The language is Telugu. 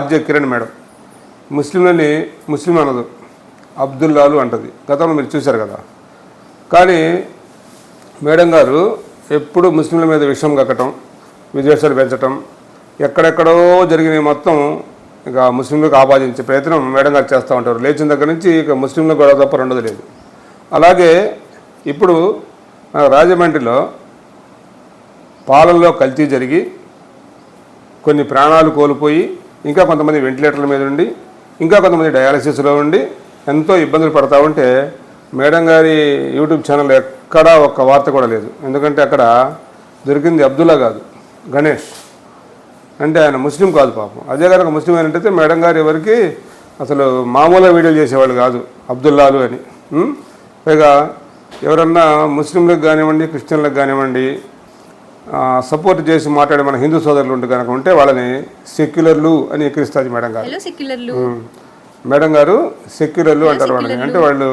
ఆర్జే కిరణ్ మేడం ముస్లింలని ముస్లిం అనదు, అబ్దుల్లాలు అంటది. గతంలో మీరు చూశారు కదా. కానీ మేడం గారు ఎప్పుడు ముస్లింల మీద విషం కక్కటం, విద్వేషాలు పెంచటం, ఎక్కడెక్కడో జరిగినవి మొత్తం ఇక ముస్లింలకు ఆపాదించే ప్రయత్నం మేడం గారు చేస్తూ ఉంటారు. లేచిన దగ్గర నుంచి ఇక ముస్లింల గొడవ తప్ప రెండోది లేదు. అలాగే ఇప్పుడు మన రాజమండ్రిలో పాలల్లో కల్తీ జరిగి కొన్ని ప్రాణాలు కోల్పోయి, ఇంకా కొంతమంది వెంటిలేటర్ల మీద ఉండి, ఇంకా కొంతమంది డయాలసిస్లో ఉండి ఎంతో ఇబ్బందులు పడతా ఉంటే మేడం గారి యూట్యూబ్ ఛానల్ ఎక్కడా ఒక్క వార్త కూడా లేదు. ఎందుకంటే అక్కడ దొరికింది అబ్దుల్లా కాదు, గణేష్. అంటే ఆయన ముస్లిం కాదు పాపం. అదే కనుక ముస్లిం అయినట్టయితే మేడం గారు ఎవరికి అసలు మామూలుగా వీడియోలు చేసేవాళ్ళు కాదు, అబ్దుల్లాలు అని. పైగా ఎవరన్నా ముస్లింలకు కానివ్వండి, క్రిస్టియన్లకు కానివ్వండి సపోర్ట్ చేసి మాట్లాడే మన హిందూ సోదరులు ఉంటే కనుక ఉంటే వాళ్ళని సెక్యులర్లు అని ఎక్కిరిస్తుంది మేడం గారు. మేడం గారు సెక్యులర్లు అంటారు వాళ్ళని. అంటే వాళ్ళు